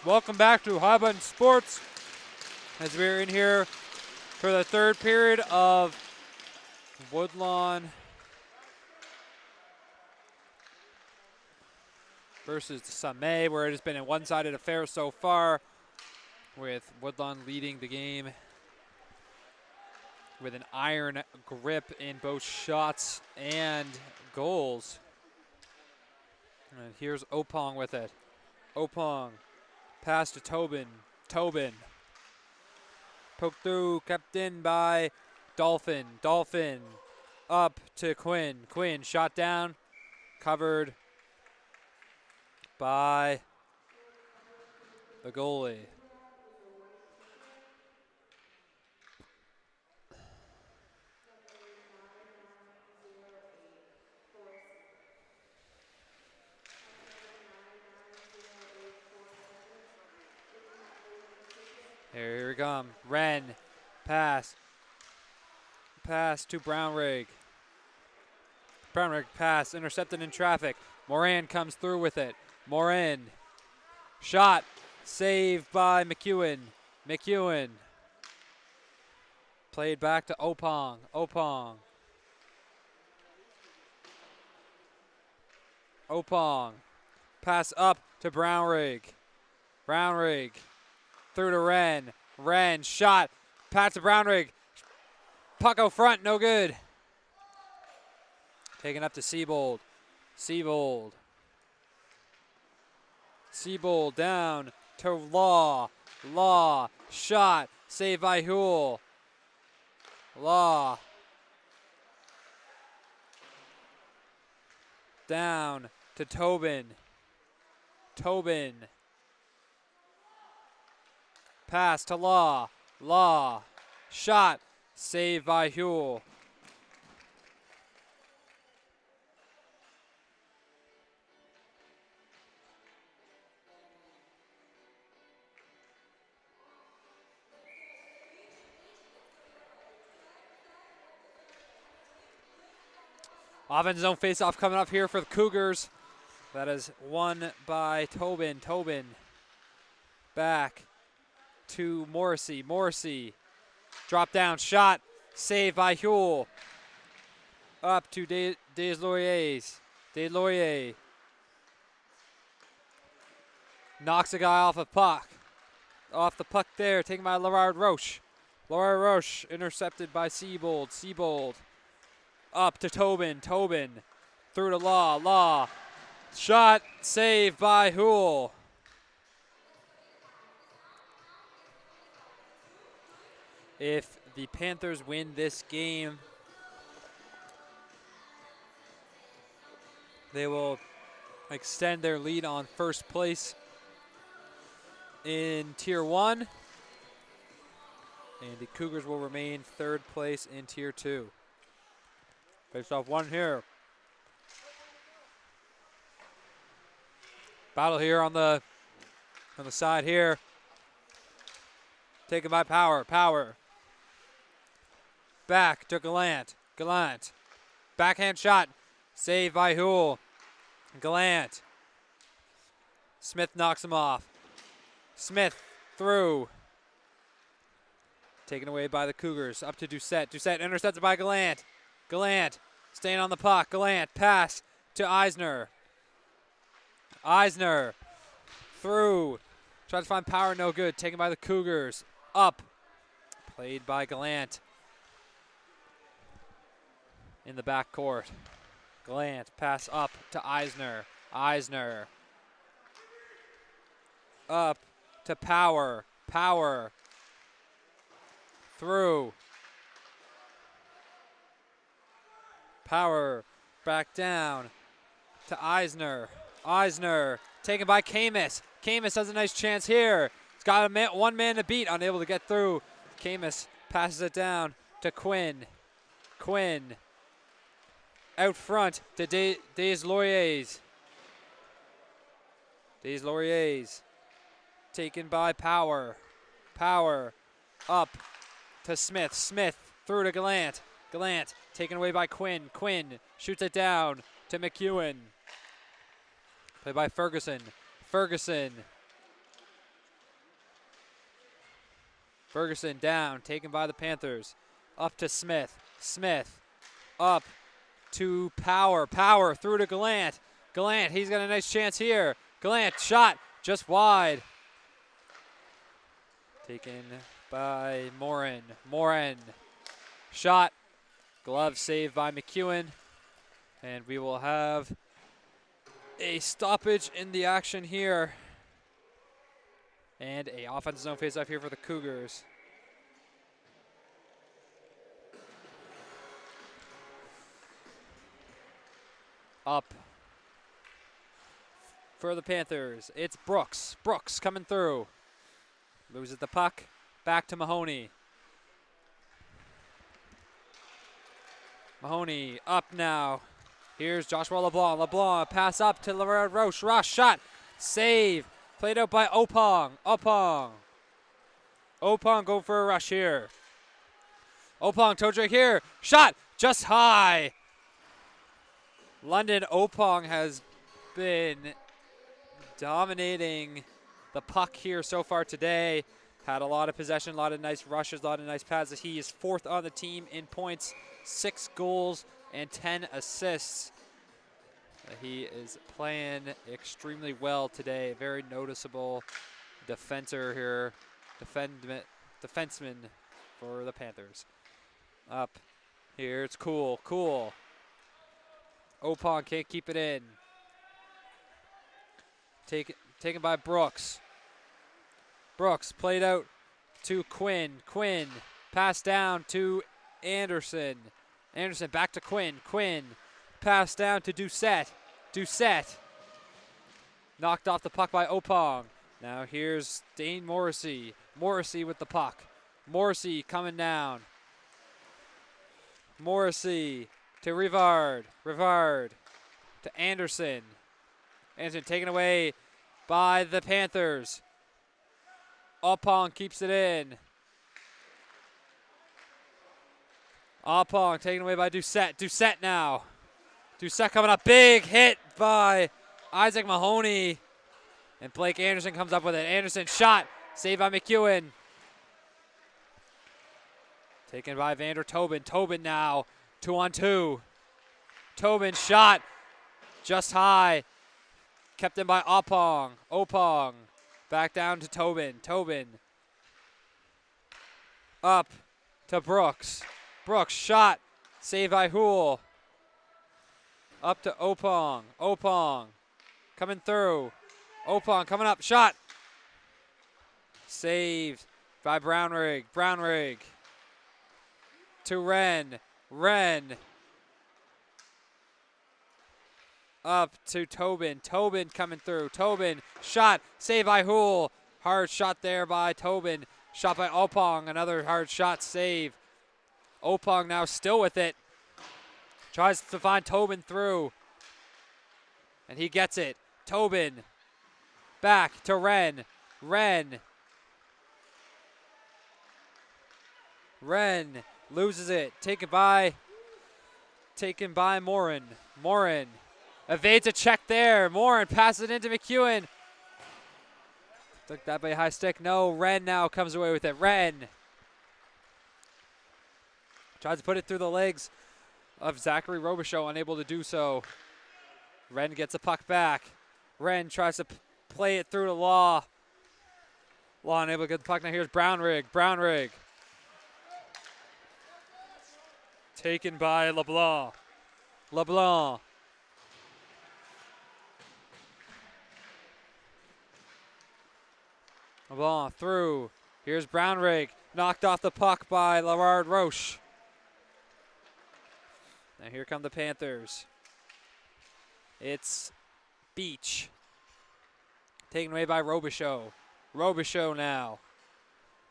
Welcome back to High Button Sports as we're in here for the third period of Woodlawn versus Sommet, where it has been a one-sided affair so far, with Woodlawn leading the game with an iron grip in both shots and goals. And here's Opong with it. Opong, pass to Tobin. Tobin, poked through, kept in by Dolphin. Dolphin, up to Quinn. Quinn, shot down, covered by the goalie. Here we come. Wren, pass. Pass to Brownrigg. Brownrigg pass, intercepted in traffic. Moran comes through with it. Moran, shot, saved by McEwen. McEwen, played back to Opong. Opong. Opong, pass up to Brownrigg. Brownrigg, through to Wren. Wren, shot, pass to Brownrigg. Puck out front, no good. Taken up to Seabold. Seabold. Seabold down to Law. Law, shot, saved by Huell. Law. Down to Tobin. Tobin. Pass to Law. Law, shot, saved by Huell. Offensive zone faceoff coming up here for the Cougars. That is won by Tobin. Tobin back to Morrissey. Morrissey, drop down, shot, saved by Huell. Up to Deslauriers. Deslauriers knocks a guy off a puck. Off the puck there, taken by Laurard Roche. Laurard Roche intercepted by Seabold. Seabold up to Tobin. Tobin through to Law. Law, shot, saved by Huell. If the Panthers win this game, they will extend their lead on first place in Tier 1. And the Cougars will remain third place in Tier 2. Face off one here. Battle here on the side here. Taken by Power. Power. Back to Gallant. Gallant. Backhand shot. Saved by Huell. Gallant. Smith knocks him off. Smith through. Taken away by the Cougars. Up to Doucette. Doucette intercepted by Gallant. Gallant staying on the puck. Gallant pass to Eisner. Eisner through. Tries to find Power, no good. Taken by the Cougars. Up. Played by Gallant. In the back court. Gallant pass up to Eisner. Eisner. Up to Power. Power. Through. Power back down to Eisner. Eisner taken by Camus. Camus has a nice chance here. He's got one man to beat, unable to get through. Camus passes it down to Quinn. Quinn out front to Deslauriers. Deslauriers taken by Power. Power up to Smith. Smith through to Gallant. Gallant taken away by Quinn. Quinn shoots it down to McEwen. Played by Ferguson. Ferguson Ferguson down, taken by the Panthers. Up to Smith. Smith up to Power. Power through to Gallant. Gallant, he's got a nice chance here. Gallant, shot just wide. Taken by Morin. Morin, shot. Glove saved by McEwen. And we will have a stoppage in the action here. And a offensive zone face-off here for the Cougars. Up for the Panthers. It's Brooks. Brooks coming through. Loses the puck. Back to Mahoney. Mahoney up now. Here's Joshua LeBlanc. LeBlanc pass up to Roche. Roche shot. Save. Played out by Opong. Opong. Opong going for a rush here. Opong toe drag here. Shot just high. London Opong has been dominating the puck here so far today. Had a lot of possession, a lot of nice rushes, a lot of nice passes. He is 4th on the team in points, 6 goals and 10 assists. He is playing extremely well today. Very noticeable defender here, defenseman for the Panthers. Up here, it's Cool. Cool. Opong can't keep it in. Taken by Brooks. Brooks played out to Quinn. Quinn passed down to Anderson. Anderson back to Quinn. Quinn passed down to Doucette. Doucette knocked off the puck by Opong. Now here's Dane Morrissey. Morrissey with the puck. Morrissey coming down. Morrissey to Rivard. Rivard to Anderson. Anderson taken away by the Panthers. Opong keeps it in. Opong taken away by Doucette. Doucette now. Doucette coming up. Big hit by Isaac Mahoney. And Blake Anderson comes up with it. Anderson shot. Saved by McEwen. Taken by Vander Tobin. Tobin now. 2-on-2. Tobin shot. Just high. Kept in by Opong. Opong. Back down to Tobin. Tobin. Up to Brooks. Brooks shot. Saved by Houle. Up to Opong. Opong. Coming through. Opong coming up. Shot. Saved by Brownrigg. Brownrigg. To Wren. Wren. Up to Tobin. Tobin coming through. Tobin shot. Saved by Houle. Hard shot there by Tobin. Shot by Opong. Another hard shot save. Opong now still with it. Tries to find Tobin through. And he gets it. Tobin. Back to Wren. Wren. Wren loses it. Taken by Morin. Morin. Evades a check there. Morin passes it into McEwen. Took that by a high stick. No, Wren now comes away with it. Wren tries to put it through the legs of Zachary Robichaud, unable to do so. Wren gets the puck back. Wren tries to play it through to Law. Law unable to get the puck. Now here's Brownrigg. Brownrigg. Taken by LeBlanc. LeBlanc. LeBlanc through. Here's Brownrigg. Knocked off the puck by Larard Roche. Now here come the Panthers. It's Beach. Taken away by Robichaud. Robichaud now.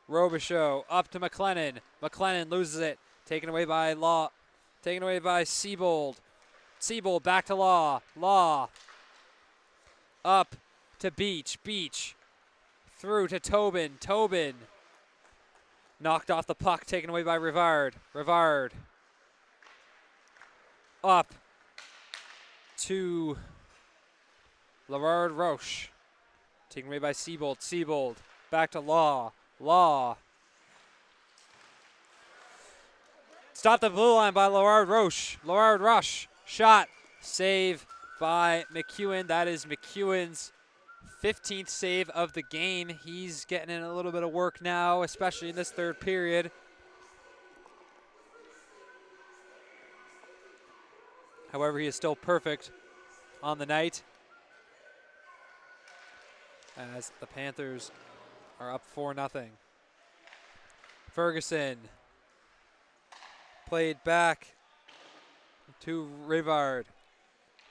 Robichaud up to McLennan. McLennan loses it. Taken away by Law. Taken away by Siebold. Siebold back to Law. Law. Up to Beach. Beach. Through to Tobin. Tobin. Knocked off the puck. Taken away by Rivard. Rivard. Up to Larard Roche. Taken away by Siebold. Siebold. Back to Law. Law. Stopped the blue line by Lorard Roche. Lorard Rush. Shot. Save by McEwen. That is McEwen's 15th save of the game. He's getting in a little bit of work now, especially in this third period. However, he is still perfect on the night as the Panthers are up 4-0. Ferguson played back to Rivard.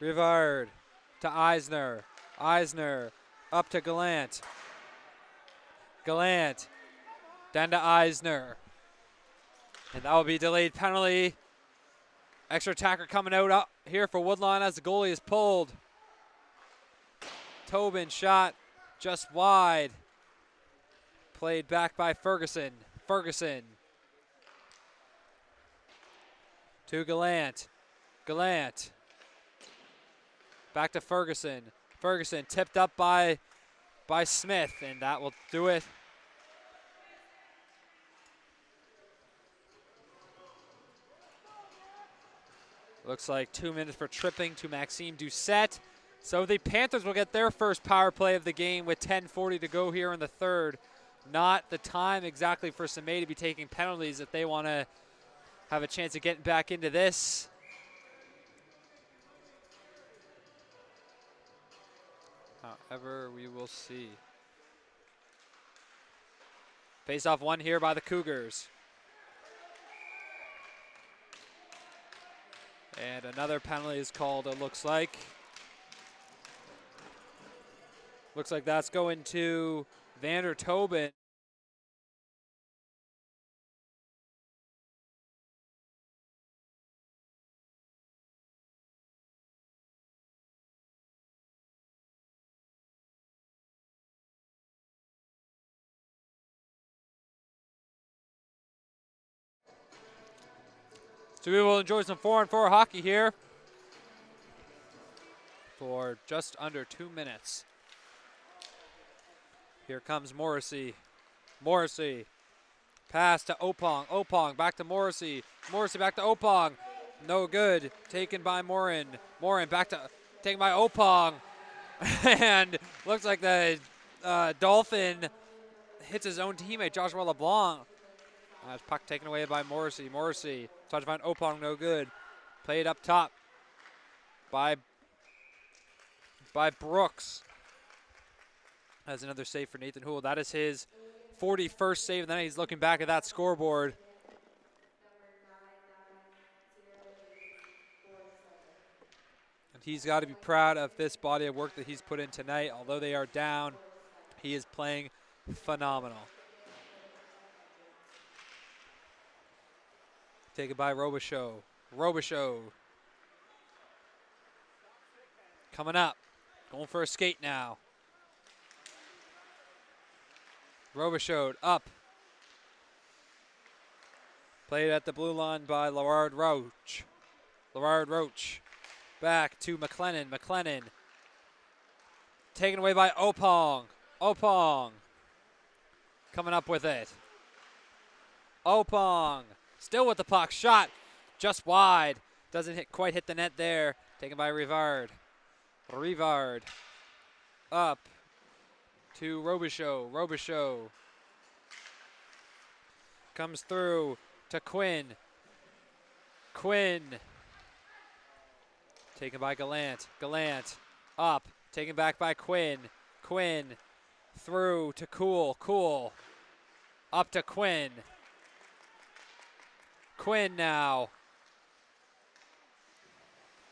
Rivard to Eisner. Eisner up to Gallant. Gallant down to Eisner. And that will be delayed penalty. Extra attacker coming out up here for Woodlawn as the goalie is pulled. Tobin shot just wide. Played back by Ferguson. Ferguson to Gallant. Gallant back to Ferguson. Ferguson tipped up by Smith, and that will do it. Looks like 2 minutes for tripping to Maxime Doucette. So the Panthers will get their first power play of the game with 10:40 to go here in the third. Not the time exactly for Sommet to be taking penalties if they want to have a chance of getting back into this. However, we will see. Face-off won here by the Cougars. And another penalty is called, it looks like. Looks like that's going to Vander Tobin. So we will enjoy some 4-on-4 hockey here for just under 2 minutes. Here comes Morrissey. Morrissey. Pass to Opong. Opong back to Morrissey. Morrissey back to Opong. No good. Taken by Morin. Morin back to taken by Opong. And looks like the Dolphin hits his own teammate, Joshua LeBlanc. Puck taken away by Morrissey. Morrissey. Touch find Opong, no good. Played up top by Brooks. That's another save for Nathan Houle. That is his 41st save, and then he's looking back at that scoreboard. And he's got to be proud of this body of work that he's put in tonight. Although they are down, he is playing phenomenal. Taken by Robichaud. Robichaud. Coming up. Going for a skate now. Robichaud up. Played at the blue line by Lorard Roach. Lorard Roach. Back to McLennan. McLennan. Taken away by Opong. Opong. Coming up with it. Opong. Still with the puck. Shot just wide. Doesn't quite hit the net there. Taken by Rivard. Rivard. Up to Robichaud. Robichaud. Comes through to Quinn. Quinn. Taken by Gallant. Gallant. Up. Taken back by Quinn. Quinn. Through to Cool. Cool. Up to Quinn. Quinn now.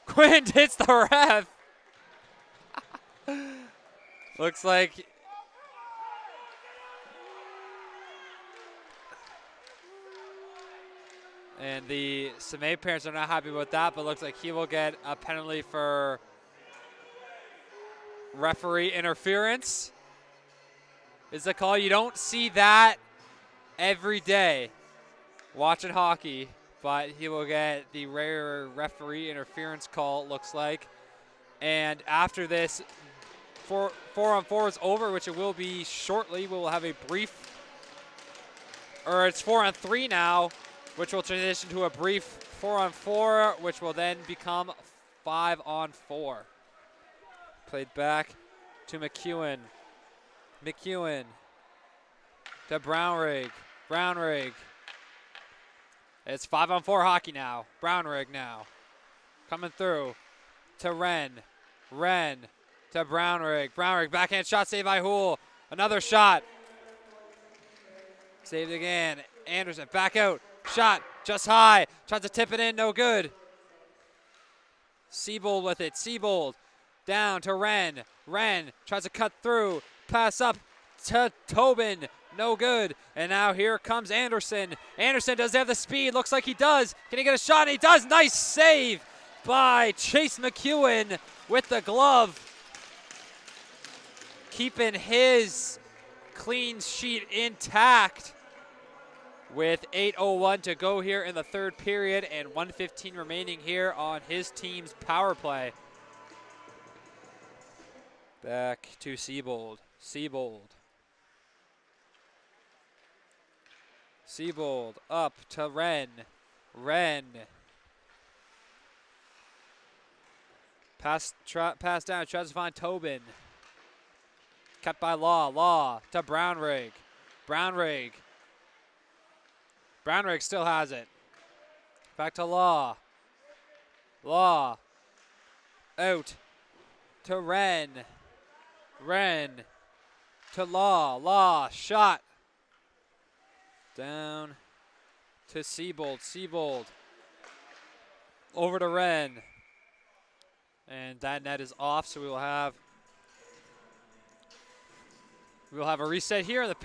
Quinn hits the ref. Looks like and the Sommet parents are not happy about that, but looks like he will get a penalty for referee interference. Is the call. You don't see that every day watching hockey, but he will get the rare referee interference call, it looks like. And after this, 4-on-4 is over, which it will be shortly. We will have a brief, or it's 4-on-3 now. which will transition to a brief 4-on-4, which will then become 5-on-4. Played back to McEwen. McEwen to Brownrigg. Brownrigg. It's 5-on-4 hockey now. Brownrigg now. Coming through to Wren. Wren to Brownrigg. Brownrigg, backhand shot saved by Houle. Another shot. Saved again. Anderson back out. Shot just high. Tries to tip it in. No good. Siebold with it. Siebold down to Wren. Wren tries to cut through. Pass up to Tobin. No good. And now here comes Anderson. Anderson does have the speed. Looks like he does. Can he get a shot? And he does. Nice save by Chase McEwen with the glove. Keeping his clean sheet intact with 8:01 to go here in the third period and 1:15 remaining here on his team's power play. Back to Siebold. Siebold. Siebold up to Wren. Wren. Pass down, tries to find Tobin. Cut by Law. Law to Brownrigg. Brownrigg. Brownrigg still has it. Back to Law. Law. Out to Wren. Wren to Law. Law. Shot. Down to Siebold. Siebold. Over to Wren. And that net is off, so we will have a reset here. And the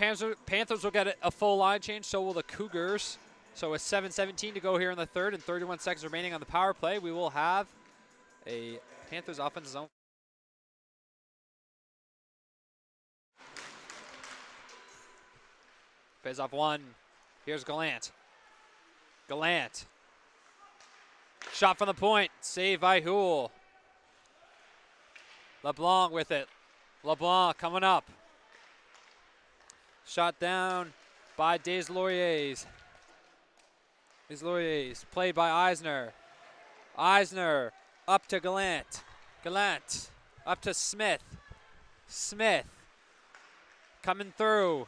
Panthers will get a full line change, so will the Cougars. So with 7:17 to go here in the third and 31 seconds remaining on the power play, we will have a Panthers offensive zone. Face off one. Here's Gallant. Gallant. Shot from the point. Saved by Houle. LeBlanc with it. LeBlanc coming up. Shot down by Deslauriers. Deslauriers played by Eisner. Eisner up to Gallant. Gallant up to Smith. Smith coming through.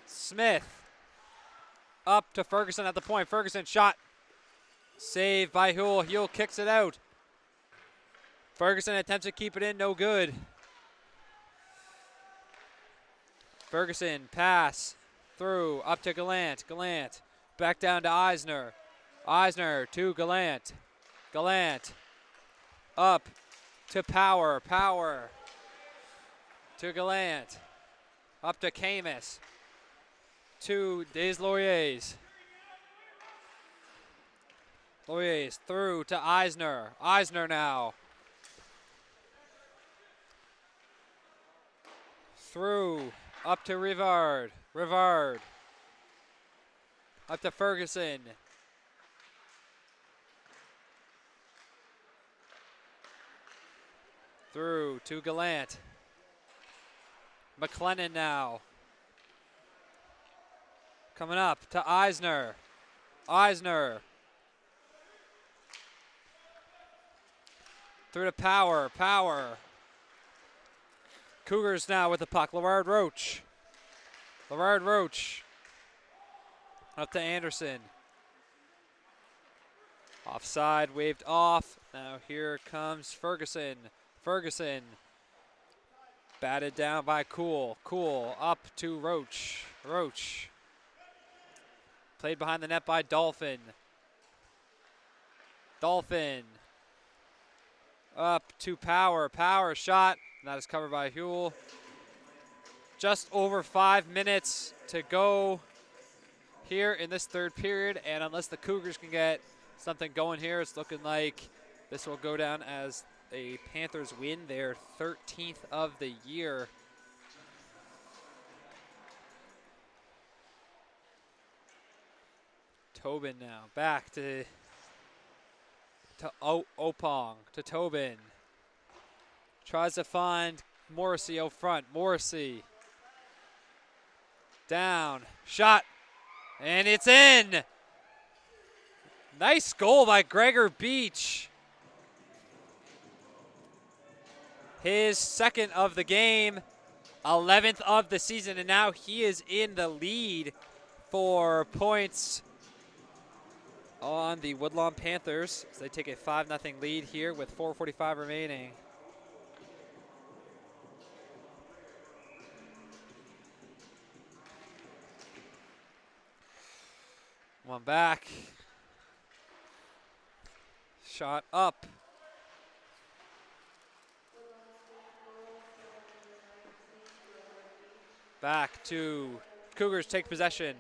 Smith up to Ferguson at the point. Ferguson shot. Saved by Houle. Houle kicks it out. Ferguson attempts to keep it in. No good. Ferguson pass through up to Gallant. Gallant back down to Eisner. Eisner to Gallant. Gallant up to Power. Power to Gallant. Up to Camus. To Deslauriers. Lauriers through to Eisner. Eisner now. Through up to Rivard. Rivard. Up to Ferguson. Through to Gallant. McLennan now. Coming up to Eisner. Eisner. Through to Power. Power. Cougars now with the puck. Lerard Roach. Lerard Roach. Up to Anderson. Offside, waved off. Now here comes Ferguson. Ferguson. Batted down by Cool. Cool up to Roach. Roach. Played behind the net by Dolphin. Dolphin. Up to Power. Power shot. And that is covered by Houle. Just over 5 minutes to go here in this third period. And unless the Cougars can get something going here, it's looking like this will go down as a Panthers win, their 13th of the year. Tobin now back to Opong, to Tobin. Tries to find Morrissey out front. Morrissey. Down. Shot. And it's in. Nice goal by Gregor Beach. His second of the game, 11th of the season, and now he is in the lead for points on the Woodlawn Panthers as they take a 5-0 lead here with 4:45 remaining. One back. Shot up. Back to Cougars take possession.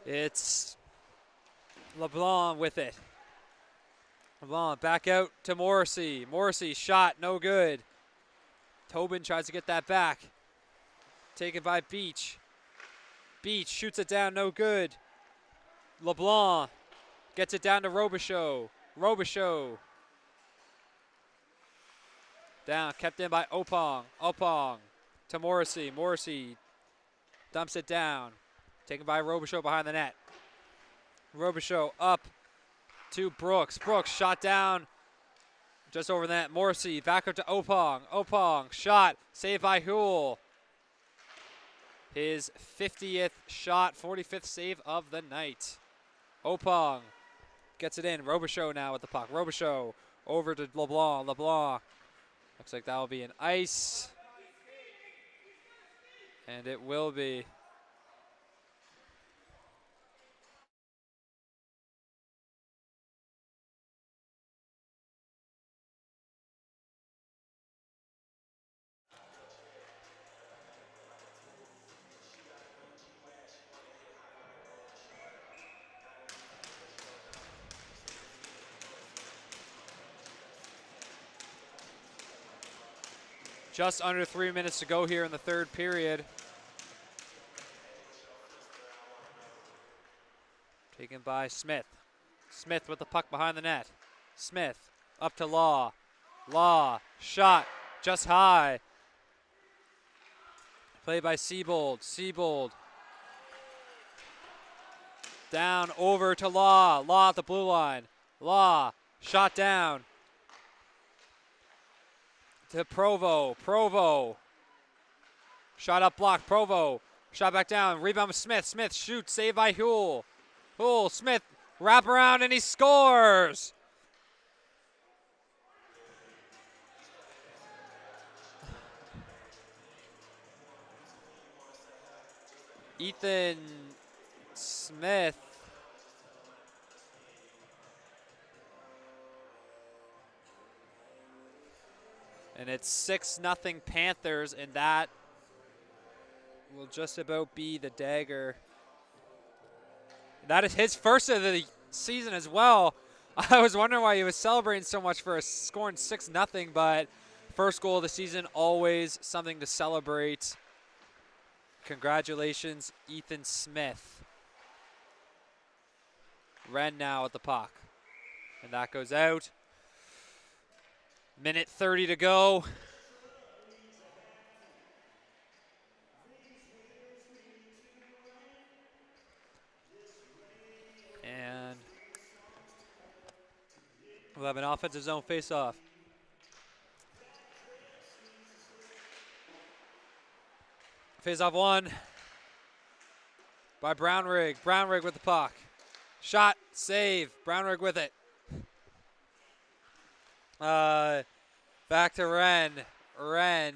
It's LeBlanc with it. LeBlanc back out to Morrissey. Morrissey shot, no good. Tobin tries to get that back. Taken by Beach. Beach shoots it down, no good. LeBlanc gets it down to Robichaud. Robichaud. Down, kept in by Opong. Opong to Morrissey. Morrissey dumps it down. Taken by Robichaud behind the net. Robichaud up to Brooks. Brooks shot down just over the net. Morrissey back up to Opong. Opong shot, saved by Huel. His 50th shot, 45th save of the night. Opong gets it in. Robichaud now with the puck. Robichaud over to LeBlanc. LeBlanc. Looks like that will be an ice. And it will be. Just under 3 minutes to go here in the third period. Taken by Smith. Smith with the puck behind the net. Smith up to Law. Law, shot, just high. Played by Siebold. Siebold. Down over to Law. Law at the blue line. Law, shot down. To Provo. Provo. Shot up block. Provo. Shot back down. Rebound with Smith. Smith shoots. Saved by Huel. Huel. Smith. Wrap around and he scores. Ethan Smith. And it's 6-0 Panthers, and that will just about be the dagger. That is his first of the season as well. I was wondering why he was celebrating so much for scoring 6-0, but first goal of the season, always something to celebrate. Congratulations, Ethan Smith. Wren now at the puck. And that goes out. Minute 30 to go. And we'll have an offensive zone face-off. Face-off one by Brownrigg. Brownrigg with the puck. Shot, save. Brownrigg with it. Back to Wren. Wren.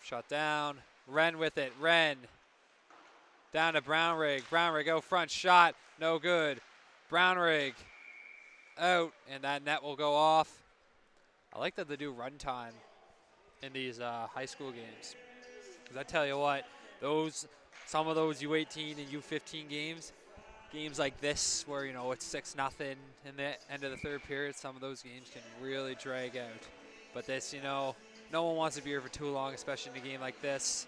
Shot down. Wren with it. Wren. Down to Brownrigg. Brownrigg out front. Shot. No good. Brownrigg out. And that net will go off. I like that they do run time in these high school games. Because I tell you what, some of those U18 and U15 games like this where, you know, it's 6-0 in the end of the third period, some of those games can really drag out. But this, you know, no one wants to be here for too long, especially in a game like this.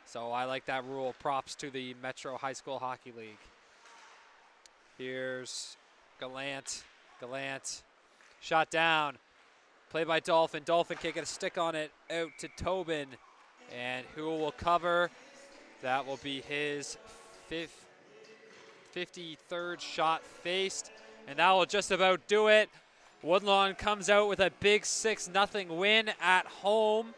So I like that rule. Props to the Metro High School Hockey League. Here's Gallant. Gallant Shot down. Play by Dolphin. Dolphin can't get a stick on it. Out to Tobin. And who will cover? That will be his 53rd shot faced. And that will just about do it. Woodlawn comes out with a big 6-0 win at home.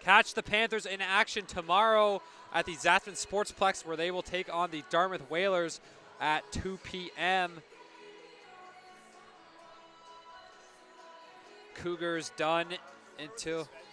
Catch the Panthers in action tomorrow at the Zathman Sportsplex, where they will take on the Dartmouth Whalers at 2 p.m. Cougars done until